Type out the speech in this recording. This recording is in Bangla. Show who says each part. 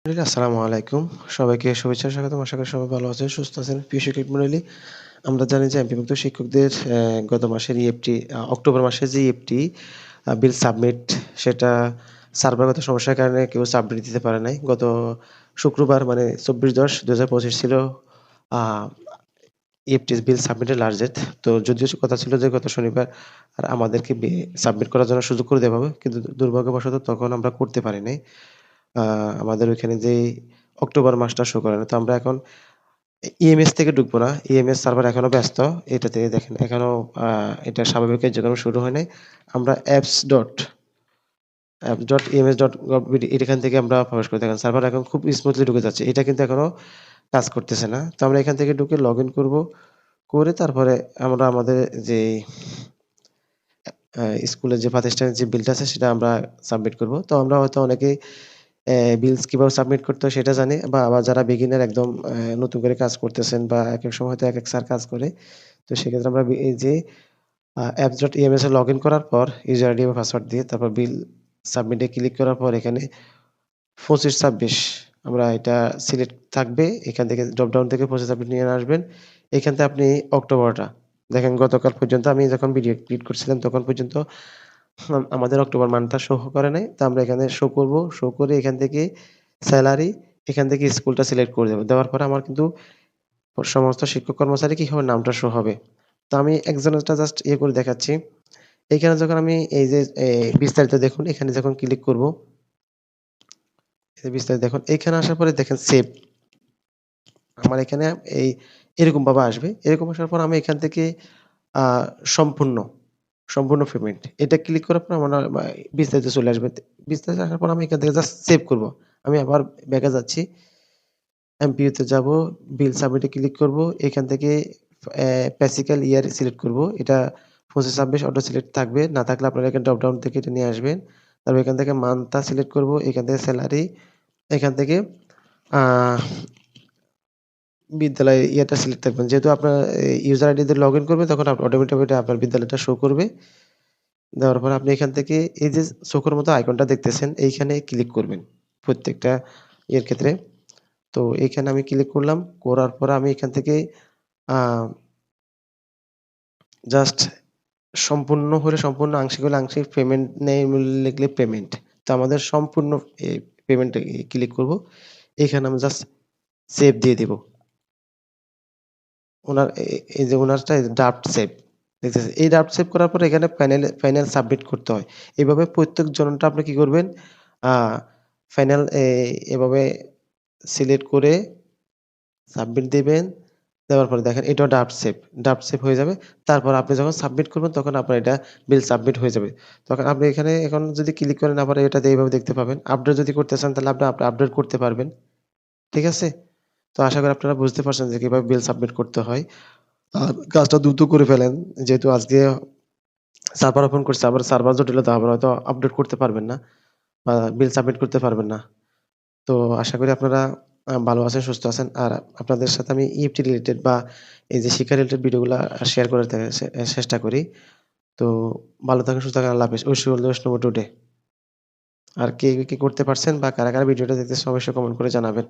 Speaker 1: আসসালামু আলাইকুম। সবাইকে শুভেচ্ছা স্বাগতম। আশা করি সবাই ভালো আছেন, সুস্থ আছেন। প্রিয় শিক্ষক মন্ডলী, আমরা জানি যে এমপিভুক্ত শিক্ষকদের গত মাসের ইএফটি অক্টোবর মাসে যে ইএফটি বিল সাবমিট সেটা সার্ভারগত সমস্যার কারণে কেউ সাবমিট দিতে পারে নাই। গত শুক্রবার মানে ২৪/১০/২০২৫ ছিল আ ইএফটি বিল সাবমিটের লাস্ট ডেট। তো যদিও কথা ছিল যে গত শনিবার আমাদেরকে সাবমিট করার জন্য সুযোগ করে দেওয়া হবে। কিন্তু দুর্ভাগ্যবশত তখন আমরা করতে পারি নাই। আ আমাদের ওইখানে যেই অক্টোবর মাসটা শো করে না। তো আমরা এখন ইএমএস থেকে ঢুকবো না। ইএমএস সার্ভার এখনো ব্যস্ত। এটাতে দেখেন এখনো আ এটা স্বাভাবিক কার্যক্রম শুরু হয় নাই। আমরা apps.ems.gov.bd এখান থেকে আমরা প্রবেশ করে দেখেন সার্ভার এখন খুব স্মুথলি ঢুকে যাচ্ছে। এটা কিন্তু এখনো কাজ করতেছে না। তো আমরা এখান থেকে ঢুকে লগইন করব। করে তারপরে আমরা আমাদের যেই স্কুলের যে প্রাতিষ্ঠানিক যে বিলটা আছে সেটা আমরা সাবমিট করব। তো আমরা হয়তো অনেকেই বিলস কিভাবে সাবমিট করতে হয় সেটা জানি বা আবার যারা বিগিনার একদম নতুন করে কাজ করতেছেন বা একেক সময় হয়তো একেক স্যার কাজ করে। তো সেক্ষেত্রে আমরা এই যে apps.ems এ লগইন করার পর ইউজার আইডি এবং পাসওয়ার্ড দিয়ে তারপর বিল সাবমিট এ ক্লিক করার পর এখানে ২৫-২৬ আমরা এটা সিলেক্ট থাকবে। এখান থেকে ড্রপ ডাউন থেকে ২৫-২৬ নিয়ে আসবেন। এখান থেকে আপনি অক্টোবরটা দেখেন গতকাল পর্যন্ত আমি যখন ভিডিও ক্রিয়েট করছিলাম তখন পর্যন্ত আমাদের অক্টোবর মান্থটা শো করে নাই। তো আমরা এখানে শো করব। শো করে এখান থেকে সেলারি, এখান থেকে স্কুলটা সিলেক্ট করে দেব। দেওয়ার পরে আমার কিন্তু সমস্ত শিক্ষক কর্মচারী কি হবে? নামটা শো হবে। তো আমি একজনেরটা জাস্ট ইয়ে করে দেখাচ্ছি। এইখানে যখন আমি এই যে বিস্তারিত দেখুন, এখানে যখন ক্লিক করব, এই যে বিস্তারিত দেখুন, এখানে আসার পরে দেখেন সেভ। আমার এখানে এই এরকমভাবে আসবে। এরকম আসার পর আমি এখান থেকে আ সম্পূর্ণ, সম্পূর্ণ পেমেন্ট। এটা ক্লিক করার পর আমার বিস্তারিত চলে আসবে। বিস্তারিত আসার পর আমি এখান থেকে জাস্ট সেভ করব। আমি আবার ব্যাকে যাচ্ছি। এমপিও তে যাবো, বিল সাবমিট এ ক্লিক করব। এখান থেকে প্যাসিক্যাল ইয়ার সিলেক্ট করব। এটা ২৫-২৬ অটো সিলেক্ট থাকবে। না থাকলে আপনারা এখানে ড্রপ ডাউন থেকে এটা নিয়ে আসবেন। তারপর এখান থেকে মান্থটা সিলেক্ট করব। এখান থেকে সেলারি, এখান থেকে আ বিদ্যালয়ের ইয়েটা সিলেক্ট থাকবেন। যেহেতু আপনার ইউজার আইডি দিয়ে লগইন করবেন তখন অটোমেটিক এটা আপনার বিদ্যালয়টা শো করবে। দেওয়ার পরে আপনি এখান থেকে এই যে চোখের মতো আইকনটা দেখতেছেন এইখানে ক্লিক করবেন। প্রত্যেকটা ইয়ের ক্ষেত্রে। তো এইখানে আমি ক্লিক করলাম। করার পরে আমি এখান থেকে আ জাস্ট সম্পূর্ণ হলে সম্পূর্ণ, আংশিক হলে আংশিক, পেমেন্ট নেই লিখলে পেমেন্ট। তো আমাদের সম্পূর্ণ পেমেন্টে ক্লিক করব। এখানে আমি জাস্ট সেভ দিয়ে দিব। উনার এই যে উনারটা ড্রাফট সেভ দেখতেছেন। এই ড্রাফট সেভ করার পরে এখানে ফাইনাল সাবমিট করতে হয়। এভাবে প্রত্যেক জনটা আপনি কি করবেন? আ ফাইনাল এভাবে সিলেক্ট করে সাবমিট দিবেন। দেওয়ার পরে দেখেন এটাও ড্রাফট সেভ হয়ে যাবে। তারপর আপনি যখন সাবমিট করবেন তখন আপনার এটা বিল সাবমিট হয়ে যাবে। তখন আপনি এখানে এখন যদি ক্লিক করেন আবার এটাতে এইভাবে দেখতে পাবেন। আপডেট যদি করতে চান তাহলে আপনি আপডেট করতে পারবেন। ঠিক আছে? তো আশা করি আপনারা বুঝতে পারছেন যে কিভাবে বিল সাবমিট করতে হয়। কাজটা দ্রুত করে ফেলেন। যেহেতু আজকে সার্ভার ওপেন করছে, আবার সার্ভার জটিলতা আবার হয়তো আপডেট করতে পারবেন না বা বিল সাবমিট করতে পারবেন না। তো আশা করি আপনারা ভালো আছেন, সুস্থ আছেন। আর আপনাদের সাথে আমি ইএফটি রিলেটেড বা এই যে শিক্ষা রিলেটেড ভিডিওগুলা শেয়ার করে চেষ্টা করি। তো ভালো থাকেন, সুস্থ থাকেন। আল্লাহ হাফেজ। Wish you all the best today. আর কে করতে পারছেন বা কারা ভিডিওটা দেখতেছেন অবশ্যই কমেন্ট করে জানাবেন।